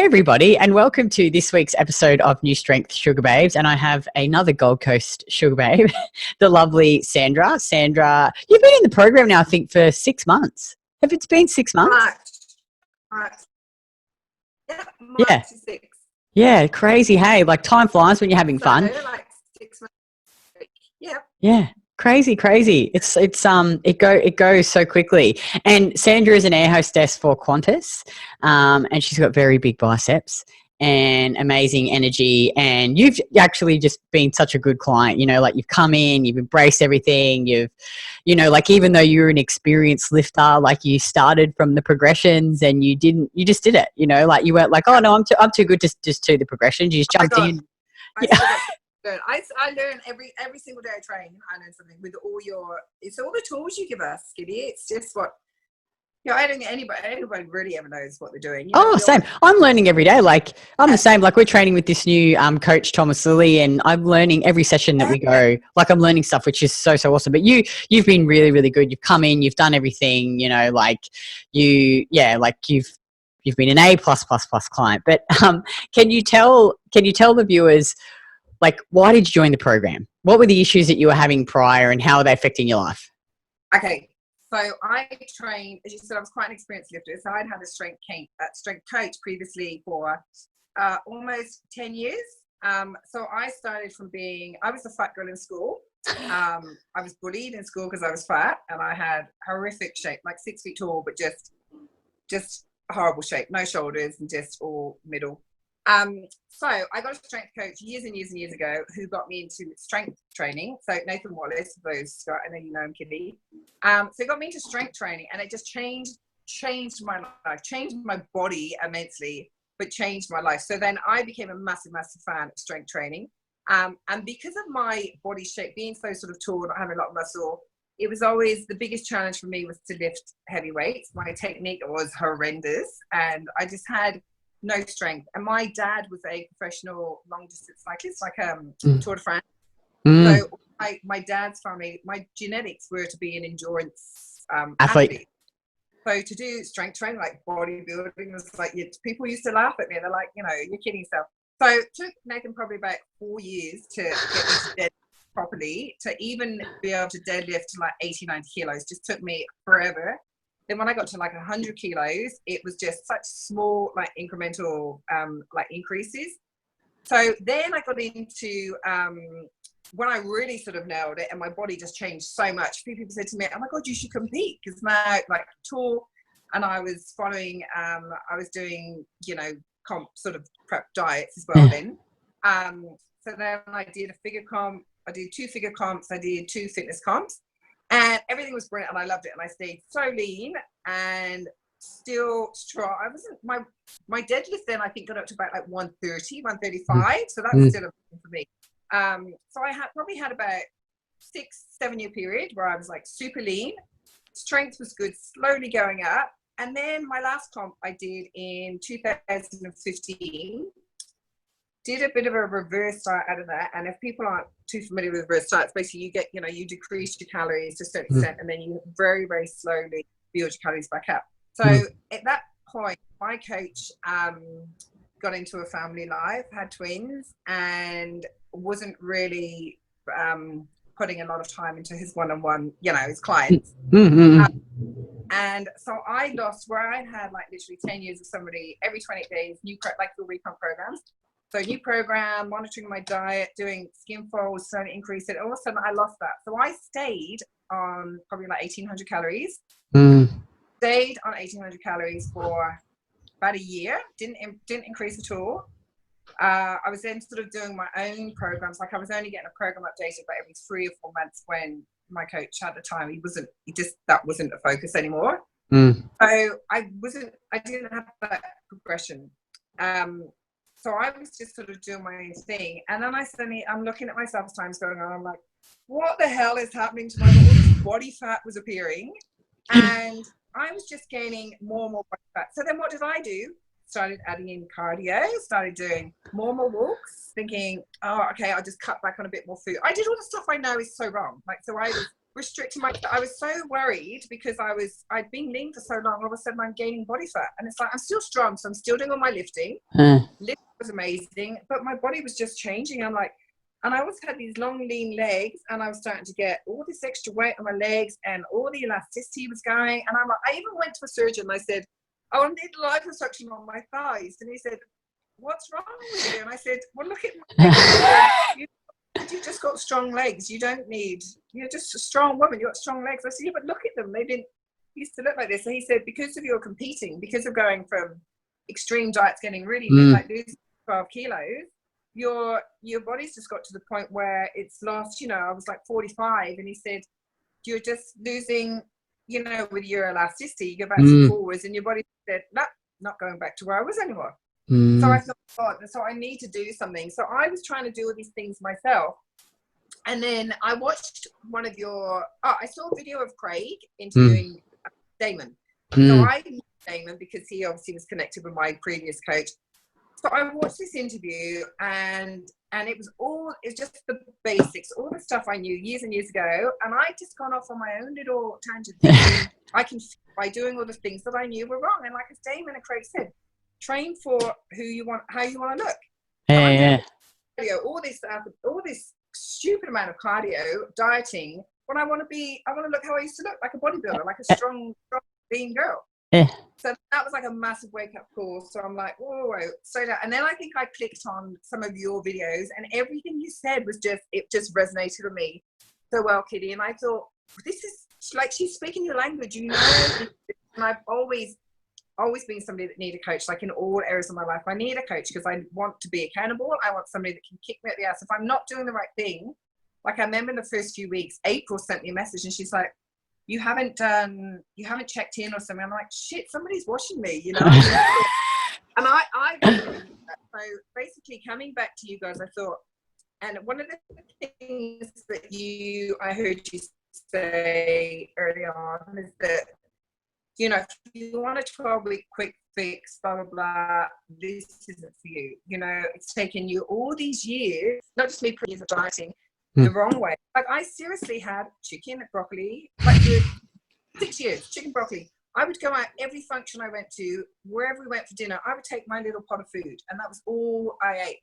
everybody, and welcome to this week's episode of New Strength Sugar Babes. And I have another Gold Coast Sugar Babe, the lovely Sandra. Sandra, you've been in the program now, I think, for 6 months. Have it been 6 months? March. Yeah, Yeah. March 6. Yeah, crazy. Hey, like time flies when you're having fun. Like 6 months. Yeah. Yeah. Crazy. It goes so quickly. And Sandra is an air hostess for Qantas, and she's got very big biceps and amazing energy. And you've actually just been such a good client. You know, like you've come in, you've embraced everything. Like even though you're an experienced lifter, like you started from the progressions and you just did it. You know, like you weren't like, oh no, I'm too good to just do the progressions. You just jumped in. I learn every single day I train. I learn something with it's all the tools you give us, Skiddy. It's just what, I don't think anybody really ever knows what they're doing. Same. I'm learning every day. Like I'm the same. Like we're training with this new coach, Thomas Lilly, and I'm learning every session that we go. Like I'm learning stuff, which is so awesome. But you've been really, really good. You've come in, you've done everything. You know, like you've been an A++ client. But can you tell the viewers, like, why did you join the program? What were the issues that you were having prior and how are they affecting your life? Okay, so I trained, as you said, I was quite an experienced lifter. So I'd had a strength coach previously for almost 10 years. So I started from I was a fat girl in school. I was bullied in school because I was fat and I had horrific shape, like 6 feet tall, but just horrible shape, no shoulders and just all middle. So I got a strength coach years and years ago who got me into strength training. So Nathan Wallace, for those, Scott, I know you know him, Kitty. So he got me into strength training and it just changed my life, changed my body immensely, but changed my life. So then I became a massive fan of strength training. And because of my body shape being so sort of tall, not having a lot of muscle, it was always the biggest challenge for me was to lift heavy weights. My technique was horrendous and I just had no strength. And my dad was a professional long distance cyclist, like Tour de France. So my dad's family, my genetics were to be an endurance athlete. So to do strength training, like bodybuilding, was like, people used to laugh at me. They're like, you're kidding yourself. So it took Nathan probably about 4 years to get me to deadlift properly, to even be able to deadlift to like 80, 90 kilos. Just took me forever. Then when I got to like 100 kilos, it was just such small, like incremental, like increases. So then I got into, when I really sort of nailed it and my body just changed so much, people said to me, oh my God, you should compete. Because now, like, tour, and I was following, I was doing, comp sort of prep diets as well then. So then I did a figure comp, I did 2 figure comps, I did 2 fitness comps. And everything was brilliant and I loved it. And I stayed so lean and still strong. I wasn't, my deadlift then I think got up to about like 130, 135. So that was still a for me. So I probably had about 6-7 year period where I was like super lean. Strength was good, slowly going up. And then my last comp I did in 2015. Did a bit of a reverse diet out of that, and if people aren't too familiar with reverse diets, basically you get, you decrease your calories to a certain extent, and then you very, very slowly build your calories back up. So at that point, my coach got into a family life, had twins, and wasn't really putting a lot of time into his one-on-one, his clients. And so I lost where I had like literally 10 years of somebody every 20 days, like the recon programs. So new program, monitoring my diet, doing skin folds, trying to increase it. All of a sudden I lost that. So I stayed on probably like 1,800 calories. Stayed on 1,800 calories for about a year. Didn't increase at all. I was then sort of doing my own programs. Like I was only getting a program updated about every 3 or 4 months when my coach at the time, that wasn't a focus anymore. So I didn't have that progression. So I was just sort of doing my own thing. And then I'm looking at myself as time's going on. I'm like, what the hell is happening to my body? All this body fat was appearing. And I was just gaining more and more body fat. So then what did I do? Started adding in cardio, started doing more and more walks, thinking, oh, okay, I'll just cut back on a bit more food. I did all the stuff I know is so wrong. Like, so I was restricting I was so worried because I'd been lean for so long. All of a sudden I'm gaining body fat, and it's like, I'm still strong, so I'm still doing all my lifting. Lifting was amazing, but my body was just changing. I'm like, and I always had these long lean legs, and I was starting to get all this extra weight on my legs, and all the elasticity was going. And I'm like, I even went to a surgeon and I said, oh, I need liposuction on my thighs, and he said, what's wrong with you? And I said, well, look at my legs. You just got strong legs. You don't need, you're just a strong woman. You've got strong legs. I said, yeah, but look at them. They didn't used to look like this. So he said, because of your competing, because of going from extreme diets, getting really like losing 12 kilos, your body's just got to the point where it's lost, you know, I was like 45, and he said, you're just losing, you know, with your elasticity, you go back and forwards, and your body said, no, not going back to where I was anymore. So I thought, God, so I need to do something. So I was trying to do all these things myself. And then I watched one of your, I saw a video of Craig interviewing Damon. So I knew Damon because he obviously was connected with my previous coach. So I watched this interview, and it was just the basics, all the stuff I knew years and years ago. And I just gone off on my own little tangent thinking I can, by doing all the things that I knew were wrong. And like as Damon and Craig said, train for who you want, how you want to look. Cardio, all this stupid amount of cardio, dieting, when I want to look how I used to look, like a bodybuilder, like a strong lean girl. So that was like a massive wake-up call. So I'm like, whoa, slow down. And then I think I clicked on some of your videos, and everything you said was it just resonated with me so well, Kitty. And I thought, this is like, she's speaking your language, you know. And I've always been somebody that need a coach, like in all areas of my life. I need a coach because I want to be accountable. I want somebody that can kick me at the ass if I'm not doing the right thing. Like I remember in the first few weeks, April sent me a message, and she's like, you haven't checked in or something. I'm like, shit, somebody's watching me, you know. And I so basically coming back to you guys, I thought, and one of the things that I heard you say early on is that, you know, if you want a 12-week quick fix, blah, blah, blah, this isn't for you. You know, it's taken you all these years, not just me, years of dieting the wrong way. Like I seriously had chicken, broccoli, like 6 years, chicken, broccoli. I would go out every function I went to, wherever we went for dinner, I would take my little pot of food, and that was all I ate.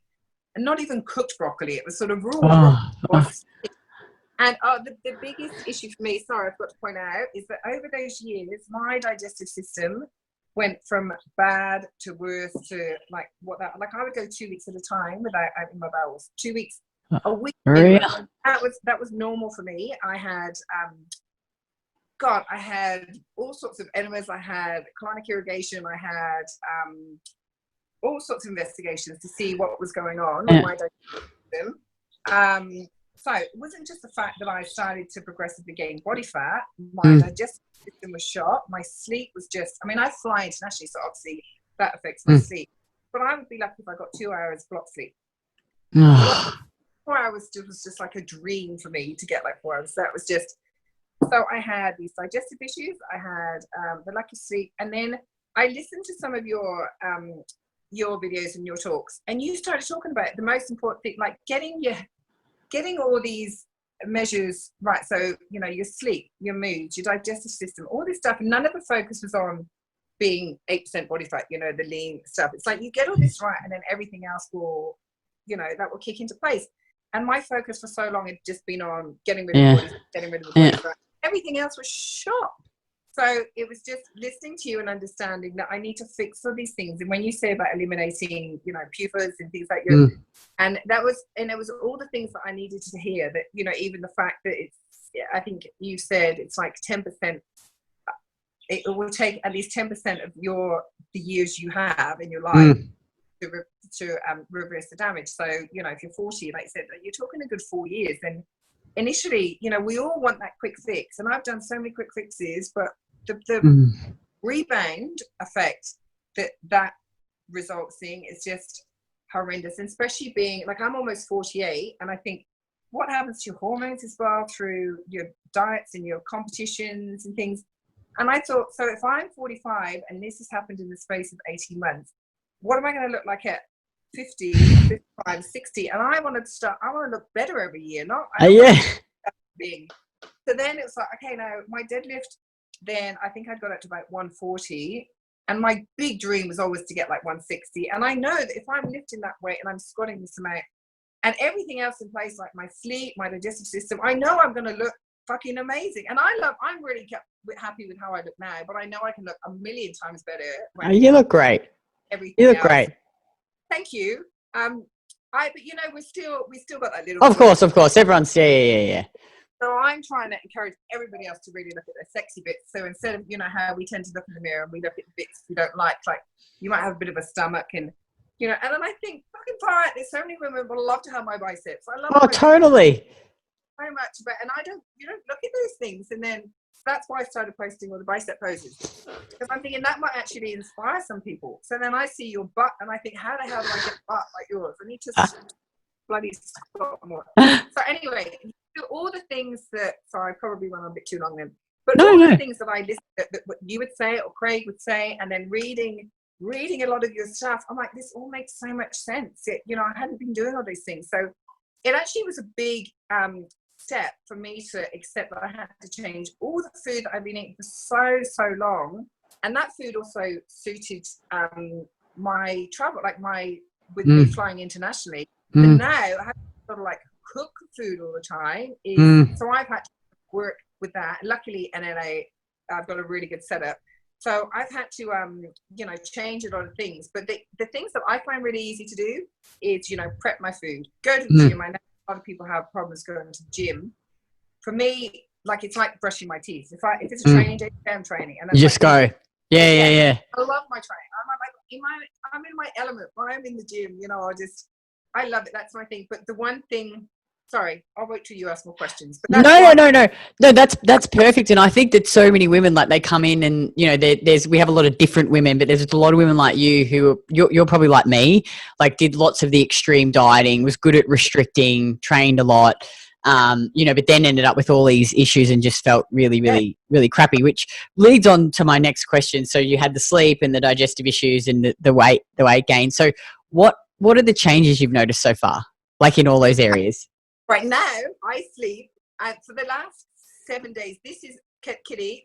And not even cooked broccoli. It was sort of raw. And the biggest issue for me, sorry, I've got to point out, is that over those years, my digestive system went from bad to worse to like I would go 2 weeks at a time without having my bowels. 2 weeks, a week. That was normal for me. I had, I had all sorts of enemas. I had colonic irrigation. I had all sorts of investigations to see what was going on with my digestive system. So it wasn't just the fact that I started to progressively gain body fat. My digestive system was shot. My sleep was just, I mean, I fly internationally, so obviously that affects my sleep. But I would be lucky if I got 2 hours block sleep. 4 hours was just like a dream for me to get like 4 hours. That was just, so I had these digestive issues. I had the lack of sleep. And then I listened to some of your videos and your talks, and you started talking about the most important thing, like getting all these measures right. So, you know, your sleep, your mood, your digestive system, all this stuff. None of the focus was on being 8% body fat, you know, the lean stuff. It's like you get all this right, and then everything else will, you know, that will kick into place. And my focus for so long had just been on getting rid of the body fat. Everything else was shot. So it was just listening to you and understanding that I need to fix all these things. And when you say about eliminating, you know, pufas and things like that, and it was all the things that I needed to hear, that, you know, even the fact that I think you said it's like 10%, it will take at least 10% of the years you have in your life to reverse the damage. So, you know, if you're 40, like I said, you're talking a good 4 years. And initially, you know, we all want that quick fix, and I've done so many quick fixes, but the rebound effect that results in is just horrendous. And especially being like, I'm almost 48, and I think what happens to your hormones as well through your diets and your competitions and things. And I thought, so if I'm 45 and this has happened in the space of 18 months, what am I going to look like at 50, 55, 60? And I want to look better every year, not being So then it was like, okay, now my deadlift, then I think I'd got up to about 140. And my big dream was always to get like 160. And I know that if I'm lifting that weight and I'm squatting this amount and everything else in place, like my sleep, my digestive system, I know I'm going to look fucking amazing. And I'm really happy with how I look now, but I know I can look a million times better. You look great. Everything You look else. great. Thank you. But you know, we still got that little. Of course. Everyone's, yeah. So I'm trying to encourage everybody else to really look at their sexy bits. So instead of, you know, how we tend to look in the mirror and we look at the bits we don't like you might have a bit of a stomach and, you know, and then I think, fucking far out, there's so many women would love to have my biceps. I love Oh, totally. so much, but, and you don't look at those things. And then that's why I started posting all the bicep poses, because I'm thinking that might actually inspire some people. So then I see your butt and I think, how the hell do I get a butt like yours? I need to bloody stop more. So anyway, all the things that, sorry, I probably went on a bit too long then, but the things that I listened that what you would say or Craig would say, and then reading a lot of your stuff, I'm like, this all makes so much sense. You know, I hadn't been doing all these things. So it actually was a big step for me to accept that I had to change all the food that I've been eating for so long. And that food also suited my travel, like with me flying internationally. But now I have to sort of like cook food all the time. So I've had to work with that. Luckily in LA, I've got a really good setup. So I've had to, you know, change a lot of things. But the things that I find really easy to do is, you know, prep my food, go to the gym. I know a lot of people have problems going to the gym. For me, like, it's like brushing my teeth. If it's a training day, I'm training. And you just go. Yeah. I love my training. I'm in my element. When I'm in the gym, you know, I love it. That's my thing. But the one thing, sorry, I'll wait till you ask more questions. But No, that's perfect. And I think that so many women, like, they come in and, you know, we have a lot of different women, but there's a lot of women like you who you're probably like me, like, did lots of the extreme dieting, was good at restricting, trained a lot, you know, but then ended up with all these issues and just felt really crappy, which leads on to my next question. So you had the sleep and the digestive issues and the weight gain. So what are the changes you've noticed so far, like, in all those areas? Right now, I sleep for the last 7 days. This is, Kitty,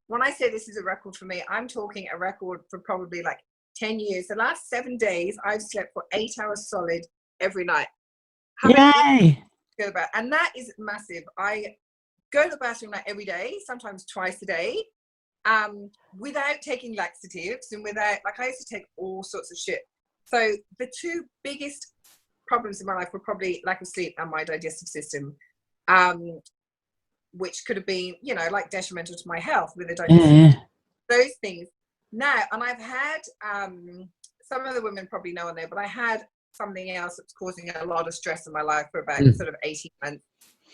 when I say this is a record for me, I'm talking a record for probably like 10 years. The last 7 days, I've slept for 8 hours solid every night. Yay! And that is massive. I go to the bathroom like every day, sometimes twice a day, without taking laxatives and without, like, I used to take all sorts of shit. So the two biggest problems in my life were probably lack of sleep and my digestive system, which could have been, you know, like, detrimental to my health with the digestive those things. Now, and I've had some of the women probably know on there, but I had something else that's causing a lot of stress in my life for about sort of 18 months.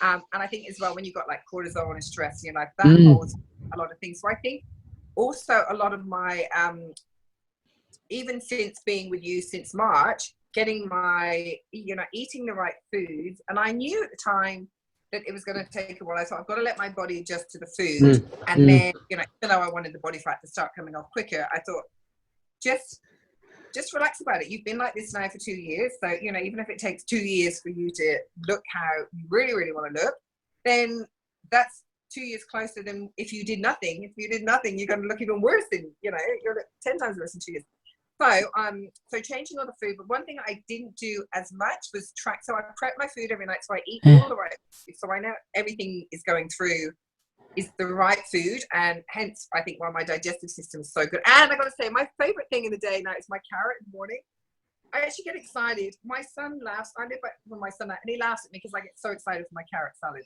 And I think as well, when you've got like cortisol and stress in your life, that holds a lot of things. So I think also a lot of my even since being with you since March, getting my, you know, eating the right foods. And I knew at the time that it was going to take a while. I thought, I've got to let my body adjust to the food. And then, you know, even though I wanted the body fat to start coming off quicker, I thought, just relax about it. You've been like this now for 2 years. So, you know, even if it takes 2 years for you to look how you really want to look, then that's 2 years closer than if you did nothing. If you did nothing, you're going to look even worse than, you know, you're 10 times worse in 2 years. So changing all the food, but one thing I didn't do as much was track. So I prep my food every night, so I eat all the right food. So I know everything is going through is the right food, and hence I think why my digestive system is so good. And I got to say, my favorite thing in the day now is my carrot in the morning. I actually get excited. My son laughs. I live with my son, and he laughs at me because I get so excited for my carrot salad.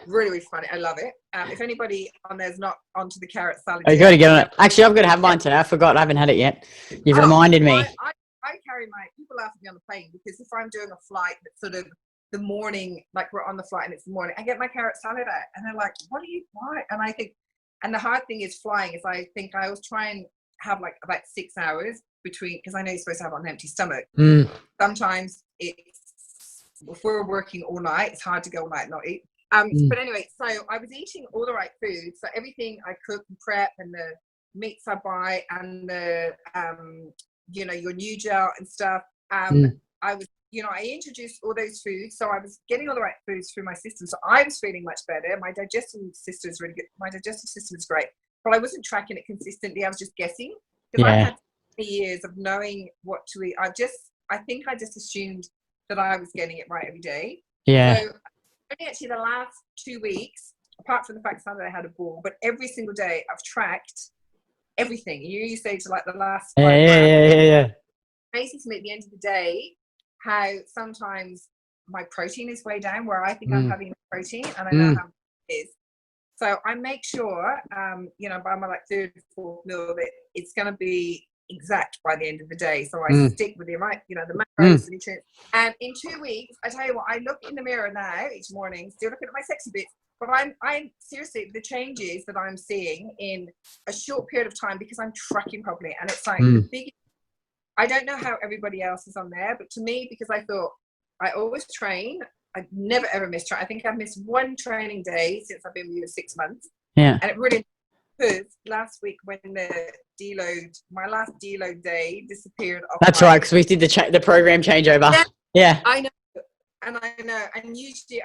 Really funny. I love it. If anybody on there's not onto the carrot salad, you got to get on it. Actually, I've got to have mine today. I forgot. I haven't had it yet. You've reminded me. I carry my, people laugh at me on the plane because if I'm doing a flight that's sort of the morning, like we're on the flight and it's the morning, I get my carrot salad out and they're like, why? And I think, and the hard thing is flying is I think I always try and have like about 6 hours between, because I know you're supposed to have it on an empty stomach. Sometimes it's, if we're working all night, it's hard to go all night and not eat. But anyway, so I was eating all the right foods. So everything I cook and prep and the meats I buy and the, you know, your new gel and stuff. I was you know, I introduced all those foods, so I was getting all the right foods through my system, so I was feeling much better. My digestive system is really good. My digestive system is great, but I wasn't tracking it consistently. I was just guessing, because I had years of knowing what to eat. I think I just assumed that I was getting it right every day. Yeah. So only actually the last 2 weeks, apart from the fact Sunday I had a ball, but every single day I've tracked everything. You say to like the last 5 months. Yeah. Amazing to me at the end of the day how sometimes my protein is way down where I think I'm having protein, and I know how it is. So I make sure, you know, by my like third or fourth meal of it, it's going to be exact by the end of the day. So I stick with the amount, you know, the macros, the nutrients. And in 2 weeks, I tell you what, I look in the mirror now each morning, still looking at my sexy bits, but I'm seriously, the changes that I'm seeing in a short period of time, because I'm tracking properly, and it's like the biggest. I don't know how everybody else is on there, but to me, because I thought I always train, I never ever miss train. I think I've missed one training day since I've been with you 6 months. Yeah. And it really, because last week when my last deload day disappeared. That's right, because we did the program changeover. Yeah. I know. And usually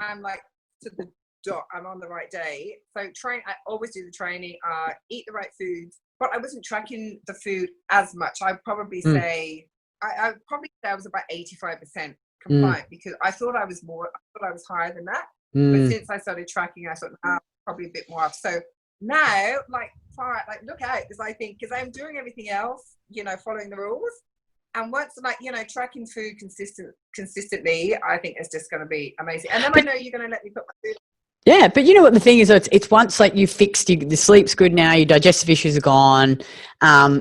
I'm like to the dot, I'm on the right day. So I always do the training, eat the right foods, but I wasn't tracking the food as much. I'd probably say, I was about 85% compliant, because I thought I was higher than that. But since I started tracking, I thought, probably a bit more off. So now, like look out, because I'm doing everything else, you know, following the rules. And once, like, you know, tracking food consistently, I think it's just going to be amazing. And then I know you're going to let me put my food. Yeah, but you know what the thing is, it's once like you fixed, the sleep's good now, your digestive issues are gone.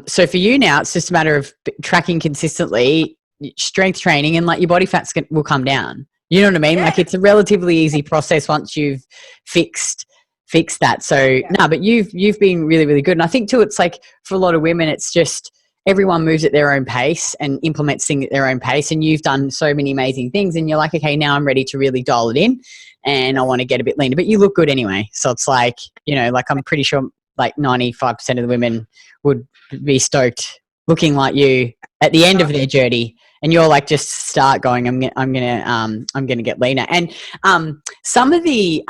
So for you now, it's just a matter of tracking consistently, strength training, and like your body fats will come down. You know what I mean? Yeah. Like it's a relatively easy process once you've fixed that. So no, but you've been really, really good. And I think too, it's like for a lot of women, it's just everyone moves at their own pace and implements things at their own pace. And you've done so many amazing things, and you're like, okay, now I'm ready to really dial it in, and I want to get a bit leaner. But you look good anyway. So it's like, you know, like I'm pretty sure like 95% of the women would be stoked looking like you at the end of their journey. And you're like, just start going, I'm gonna get leaner. And some of the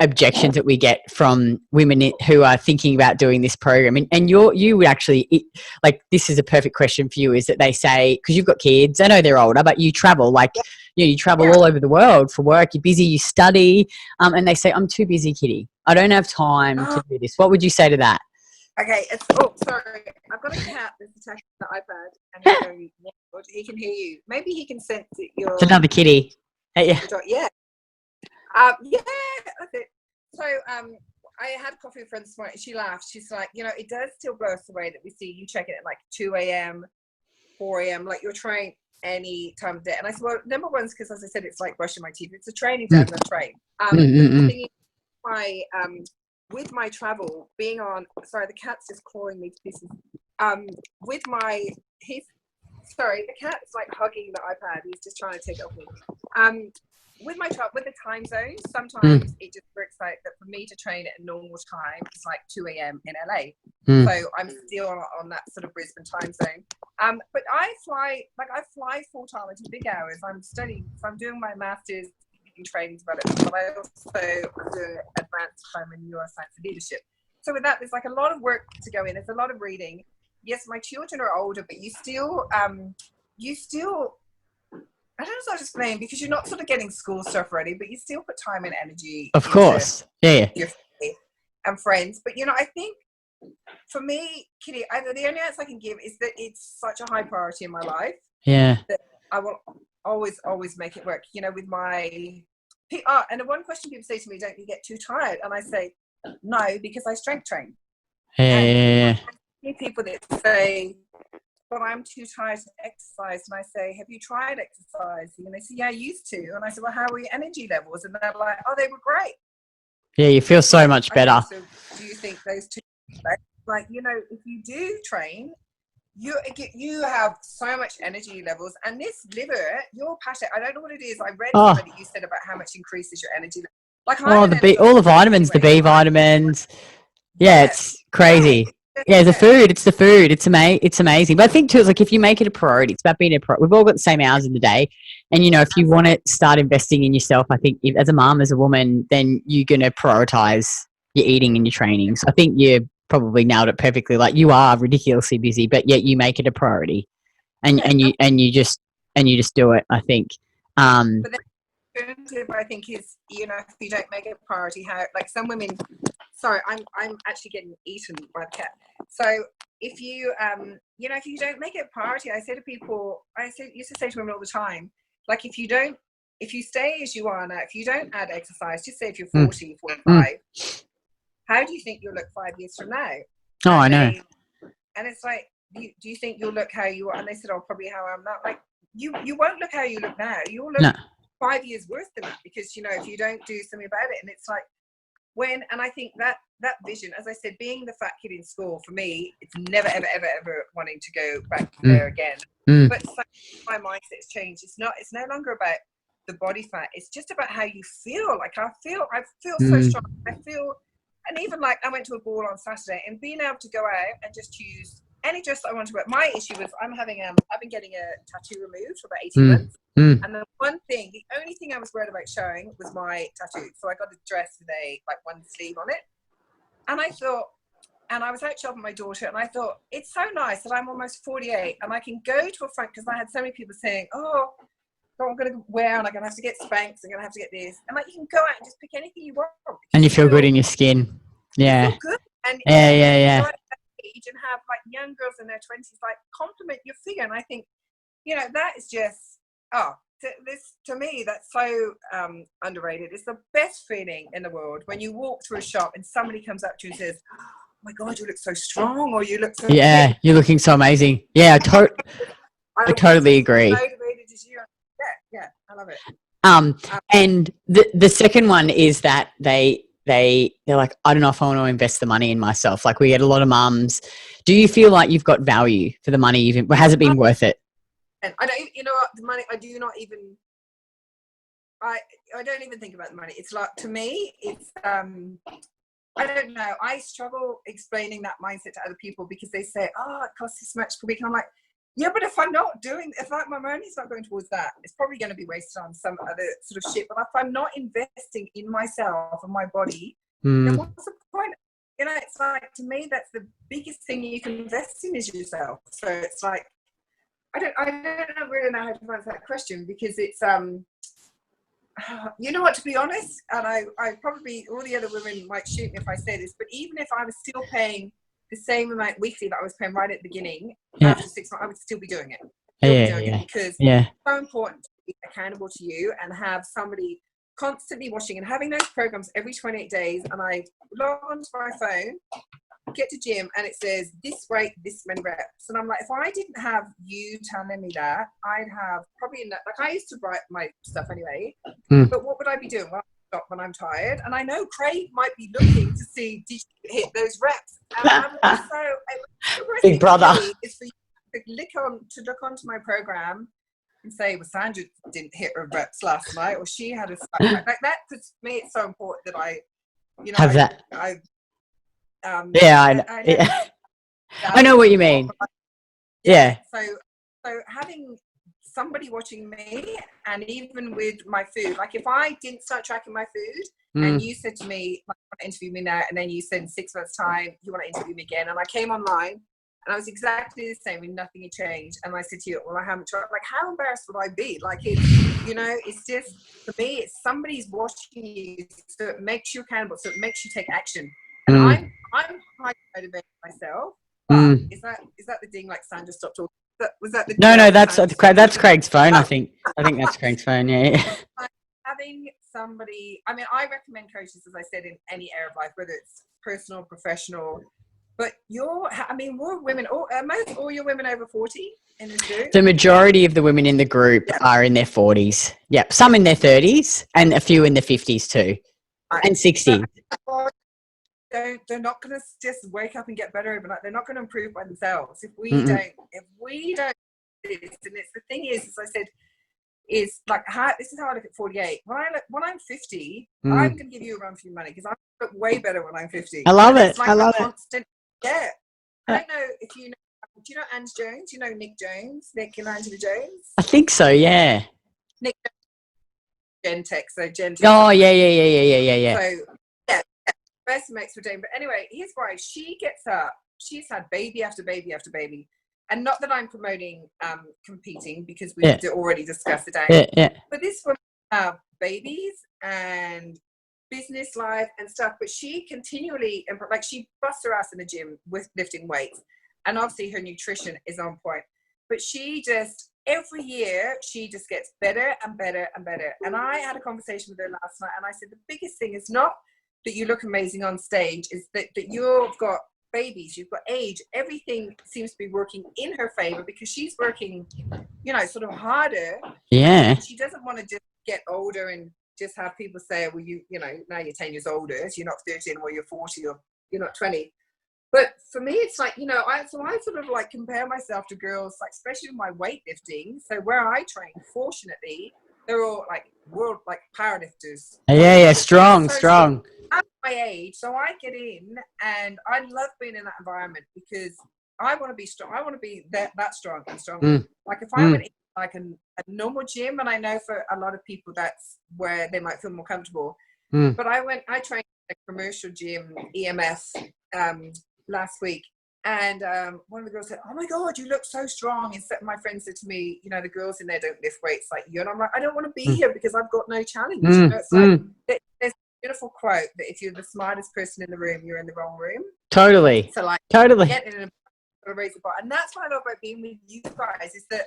objections that we get from women who are thinking about doing this program, and you would actually, like, this is a perfect question for you, is that they say, because you've got kids, I know they're older, but you travel, like, you travel all over the world for work, you're busy, you study, and they say, I'm too busy, Kitty, I don't have time to do this. What would you say to that? Okay, sorry, I've got a cat that's attached to the iPad, and he's going, he can hear you. Maybe he can sense that you're... It's another kitty. Yeah. Yeah, that's it. So I had coffee with a friend this morning, and she laughed. She's like, you know, it does still blow us away that we see you check it at like 2 a.m., 4 a.m., like you're trying any time of day. And I said, well, number one is because, as I said, it's like brushing my teeth. It's a training day, I'm not trained. The thing is, with my travel, being on, sorry, the cat's just clawing me to pieces. The cat's like hugging the iPad. He's just trying to take it off me. With my travel, with the time zones, sometimes it just works like that for me to train at a normal time. It's like 2 a.m. in LA. So I'm still on that sort of Brisbane time zone. But I fly full time into big hours. I'm studying, so I'm doing my master's in training development, but I also do advanced diploma in neuroscience and leadership. So with that, there's like a lot of work to go in. There's a lot of reading. Yes, my children are older, but you still, I don't know how to explain, because you're not sort of getting school stuff ready, but you still put time and energy. Of course, yeah. Your family and friends. But you know, I think for me, Kitty, the only answer I can give is that it's such a high priority in my life. Yeah. That I will always make it work. You know, with my and the one question people say to me, don't you get too tired? And I say, no, because I strength train. Yeah. People that say, but I'm too tired to exercise, and I say, have you tried exercising? And they say, yeah, I used to. And I said, well, how were your energy levels? And they're like, oh, they were great. Yeah, you feel so much better. So do you think those two, like, you know, if you do train, you have so much energy levels, and this liver, your passion, I don't know what it is. I read something that you said about how much increases your energy level. Like all the vitamins, the B vitamins. Yeah, it's crazy. Yeah, the food. It's the food. It's amazing. But I think too, it's like if you make it a priority, it's about being a priority. We've all got the same hours in the day, and you know, if you want to start investing in yourself, I think as a mom, as a woman, then you're gonna prioritize your eating and your training. So I think you probably nailed it perfectly. Like you are ridiculously busy, but yet you make it a priority, and Yeah. you just do it. I think. But then alternative, I think, is, you know, if you don't make it a priority, how, like, some women, sorry, I'm actually getting eaten by the cat. So if you you know, if you don't make it a priority, I say to people, used to say to women all the time, like, if you stay as you are now, if you don't add exercise, just say if you're 40, 45, how do you think you'll look 5 years from now? Oh, I know. And it's like, do you think you'll look how you are? And they said, oh, probably how I'm not. Like, you won't look how you look now. You'll look 5 years worse than that, because, you know, if you don't do something about it. And it's like, and I think that vision, as I said, being the fat kid in school, for me, it's never, ever, ever, ever wanting to go back there again. But my mindset's changed. It's no longer about the body fat. It's just about how you feel. Like, I feel so strong. And even like, I went to a ball on Saturday, and being able to go out and just choose any dress that I want to wear. My issue was I've been getting a tattoo removed for about 18 months. And the only thing I was worried about showing was my tattoo. So I got a dress with one sleeve on it. And I thought, and I was out shopping with my daughter, and I thought, it's so nice that I'm almost 48 and I can go to a front, because I had so many people saying, oh, I'm going to wear, and I'm going to have to get Spanx, I'm going to have to get this. And like, you can go out and just pick anything you want. And you feel good in your skin. Yeah. You feel good. And yeah. Go at that age and have like young girls in their 20s, like, compliment your figure. And I think, you know, that is just, to me, that's so underrated. It's the best feeling in the world when you walk through a shop and somebody comes up to you and says, oh my God, you look so strong, or you look so fit. You're looking so amazing. Yeah, I totally agree. Motivated as you. Yeah, I love it. And the second one is that they're like, I don't know if I want to invest the money in myself. Like, we get a lot of mums. Do you feel like you've got value for the money? Has it been worth it? And I don't, you know what, the money, I do not even, I don't even think about the money. It's like, to me, it's, I don't know. I struggle explaining that mindset to other people, because they say, oh, it costs this much per week. And I'm like, yeah, but if I'm not if like my money's not going towards that, it's probably going to be wasted on some other sort of shit. But if I'm not investing in myself and my body, then what's the point? You know, it's like, to me, that's the biggest thing you can invest in is yourself. So it's like, I don't really know how to answer that question, because it's, you know what, to be honest, and I probably, all the other women might shoot me if I say this, but even if I was still paying the same amount weekly that I was paying right at the beginning, after 6 months, I would still be doing it. Because it's so important to be accountable to you and have somebody constantly watching, and having those programs every 28 days. And I log onto my phone, get to gym, and it says this weight, this many reps. And I'm like, if I didn't have you telling me that, I'd have probably enough. Like, I used to write my stuff anyway, but what would I be doing? Well, I'd stop when I'm tired. And I know Craig might be looking to see, did you hit those reps? And I'm so big brother is for you to look onto my program and say, well, Sandra didn't hit her reps last night, or she had a like that. For me, it's so important that I, you know, have that. I know what you mean. Yeah. So having somebody watching me, and even with my food, like, if I didn't start tracking my food, and you said to me, like, you want to interview me now, and then you said in 6 months' time you want to interview me again, and I came online and I was exactly the same, and nothing had changed, and I said to you, well, I haven't tried, like, how embarrassed would I be? Like, it's, you know, it's just, for me, it's somebody's watching you, so it makes you accountable, so it makes you take action. And I'm highly motivated myself, but is that the ding, like, Sandra stopped talking? Was that the no, that's Craig's phone. I think that's Craig's phone. Yeah. Having somebody, I mean, I recommend coaches, as I said, in any area of life, whether it's personal, professional. But we're women. All your women over 40 in this group. The majority of the women in the group are in their 40s. Yep, some in their 30s, and a few in their 50s too, and 60s. They're not going to just wake up and get better overnight. They're not going to improve by themselves if we don't do this. And it's the thing is, as I said, is like, this is how I look at 48. When I'm 50, I'm going to give you a run for your money, because I look way better when I'm 50. I love it. Like, I love it. Yeah. I don't know if you know. Do you know Ange Jones? You know Nick Jones, Nick and Angela Jones. I think so. Yeah. Nick Gentech, so Gentech. Oh yeah. So yeah, best mates for Jane. But anyway, his wife, she gets up. She's had baby after baby after baby, and not that I'm promoting competing because we've already discussed the day. Yeah. But this woman have babies and business life and stuff, but she continually, like, she busts her ass in the gym with lifting weights, and obviously her nutrition is on point, but she just every year she just gets better and better and better. And I had a conversation with her last night, and I said the biggest thing is not that you look amazing on stage, is that you've got babies, you've got age, everything seems to be working in her favor because she's working, you know, sort of harder. Yeah. She doesn't want to just get older and just have people say, well, you know, now you're 10 years older, so you're not 13 or you're 40 or you're not 20. But for me, it's like, you know, I sort of like compare myself to girls, like, especially with my weightlifting. So where I train, fortunately, they're all like world, like, powerlifters. Yeah. Strong. At my age, so I get in, and I love being in that environment because I want to be strong. I want to be that strong and stronger. Like if I went in like a normal gym, and I know for a lot of people that's where they might feel more comfortable. But I trained in a commercial gym, EMF, last week, and one of the girls said, "Oh my God, you look so strong." And my friend said to me, "You know, the girls in there don't lift weights like you." And I'm like, "I don't want to be here because I've got no challenge." You know, it's like there's a beautiful quote that if you're the smartest person in the room, you're in the wrong room. Totally. So like, totally. Get in a raise the bar, and that's what I love about being with you guys, is that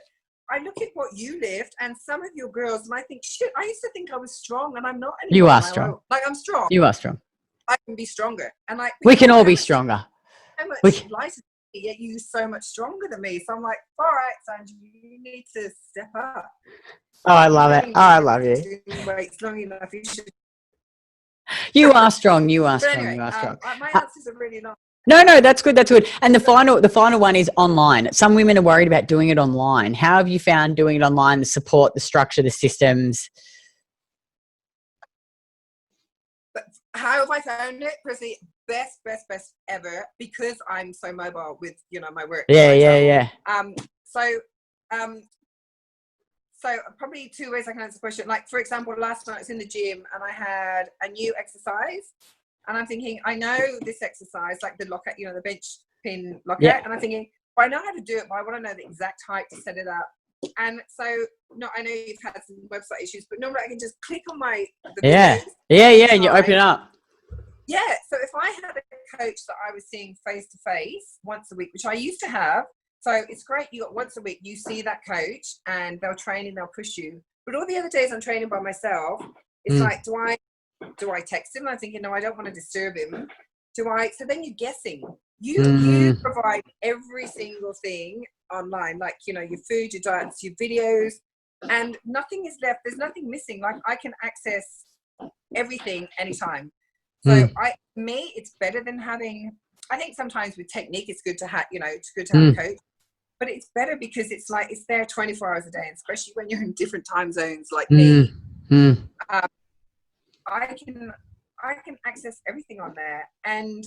I look at what you lift and some of your girls, and I think, shit, I used to think I was strong, and I'm not anymore. You are strong. Like, I'm strong. You are strong. I can be stronger, and like we can all be stronger. So much lighter, yet you're so much stronger than me. So I'm like, all right, Sanji, you need to step up. Oh, I love it. Oh, I love you. Wait long enough. You are strong. You are strong. Anyway, you are strong. My answers are really not. No, that's good. That's good. And the final one is online. Some women are worried about doing it online. How have you found doing it online? The support, the structure, the systems. But how have I found it? Personally, best ever, because I'm so mobile with, you know, my work. Yeah. So probably two ways I can answer the question. Like, for example, last night I was in the gym and I had a new exercise, and I'm thinking, I know this exercise, like the lockout, you know, the bench pin lockout, and I'm thinking, well, I know how to do it, but I want to know the exact height to set it up. And so, no, I know you've had some website issues, but normally I can just click on the videos, and you open it up. Yeah, so if I had a coach that I was seeing face to face once a week, which I used to have, so it's great. You got once a week, you see that coach, and they'll train and they'll push you. But all the other days I'm training by myself, it's like, do I text him? I'm thinking, no, I don't want to disturb him. So then you're guessing. You provide every single thing online, like, you know, your food, your diets, your videos, and nothing is left. There's nothing missing. Like, I can access everything anytime. So it's better than having, I think sometimes with technique, it's good to have, you know, it's good to have a coach, but it's better because it's like, it's there 24 hours a day, and especially when you're in different time zones like me. I can access everything on there. And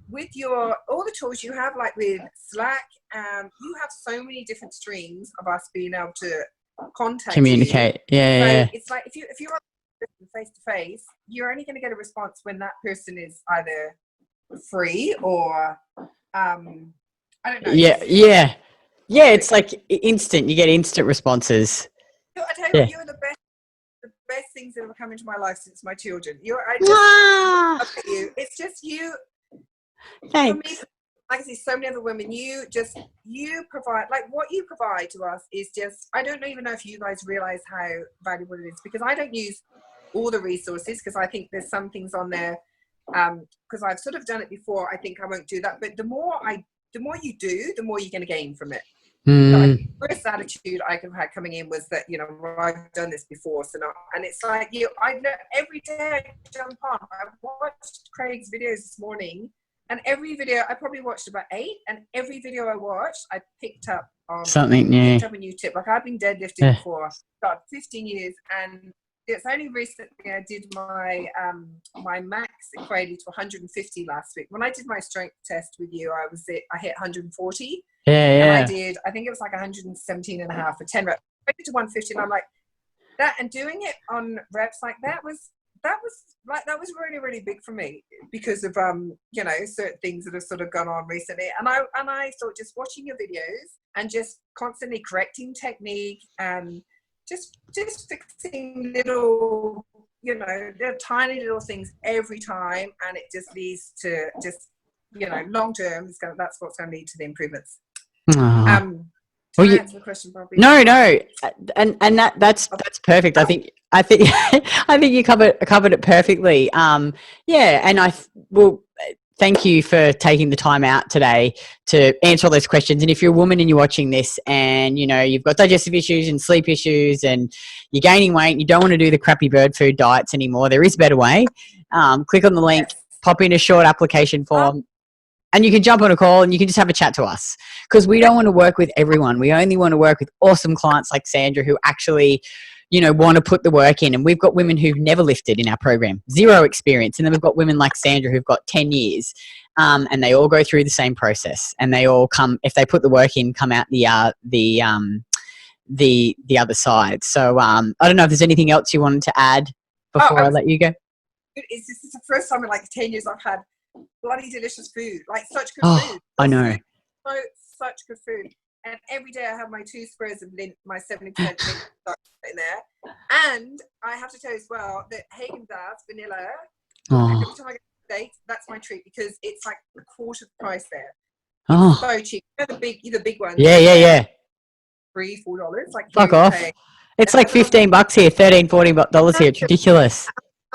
with all the tools you have, like with Slack, you have so many different streams of us being able to communicate. It's like if you're face to face, you're only going to get a response when that person is either free or I don't know. Yeah. It's like instant. You get instant responses. I tell you what, you're the best things that have come into my life since my children. I love you. It's just you. Thanks. For me, like I see so many other women, you provide, like, what you provide to us is just, I don't even know if you guys realize how valuable it is, because I don't use all the resources, because I think there's some things on there, because I've sort of done it before. I think I won't do that, but the more you do, the more you're going to gain from it. So, like, the first attitude I have had coming in was that, you know, well, I've done this before, so not, and it's like, I know every day I jump on. I watched Craig's videos this morning, and every video I probably watched about 8, and every video I watched, I picked up on something new. Picked up a new tip. Like, I've been deadlifting for 15 years, and it's only recently I did my my max equated to 150 last week. When I did my strength test with you, I hit 140. Yeah, and I yeah. did, I think it was like 117 and a half for 10 reps. I went to 150, and I'm like, that, and doing it on reps like that was really, really big for me because of you know, certain things that have sort of gone on recently. And I thought, just watching your videos and just constantly correcting technique and just fixing little, you know, the tiny little things every time, and it just leads to just, you know, long term, that's what's going to lead to the improvements. Oh. Well, Well, answer the question, Bobby? no, and that's perfect. I think I think you covered it perfectly. Yeah, and well, thank you for taking the time out today to answer all those questions. And if you're a woman and you're watching this, and you know you've got digestive issues and sleep issues, and you're gaining weight, and you don't want to do the crappy bird food diets anymore, there is a better way. Click on the link, pop in a short application form. And you can jump on a call and you can just have a chat to us, because we don't want to work with everyone. We only want to work with awesome clients like Sandra who actually, you know, want to put the work in. And we've got women who've never lifted in our program, 0 experience. And then we've got women like Sandra who've got 10 years, and they all go through the same process, and they all come, if they put the work in, come out the other side. So I don't know if there's anything else you wanted to add before I let you go. This is the first time in like 10 years I've had bloody delicious food, like such good food. I know. Such good food. And every day I have my 2 squares of lint, my 70% lint in there. And I have to tell you as well that Haagen-Dazs vanilla, every time I get to the States, that's my treat, because it's like a quarter the price there. It's so cheap. You know, the big ones. Yeah. $3-4. Like, fuck off. It's like $15 here, $13-$14 here. It's ridiculous.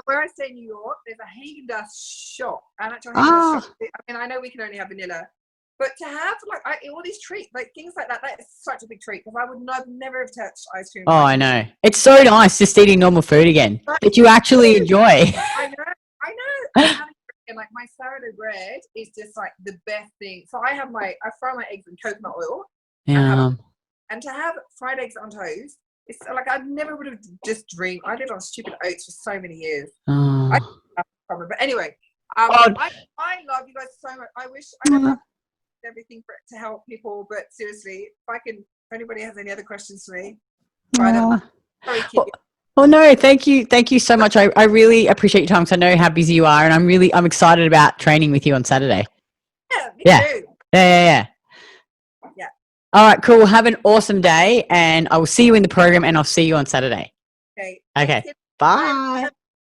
Where I stay in New York, there's a Haagen-Dazs shop, an actual Haagen-Dazs shop. I mean, I know we can only have vanilla, but to have like all these treats, like things like that is such a big treat, because I've never have touched ice cream. Oh, I know. It's so nice just eating normal food again that you actually enjoy. I know. And like my sourdough bread is just like the best thing. So I fry my eggs in coconut oil. Yeah. And to have fried eggs on toast, it's like I never would have just dreamed. I did on stupid oats for so many years. But anyway, I love you guys so much. I wish I had everything to help people, but seriously, if anybody has any other questions for me, sorry, well, no, thank you so much. I really appreciate your time, because I know how busy you are, and I'm excited about training with you on Saturday. Yeah, me too. Yeah. All right, cool. Have an awesome day, and I will see you in the program, and I'll see you on Saturday. Okay. Bye.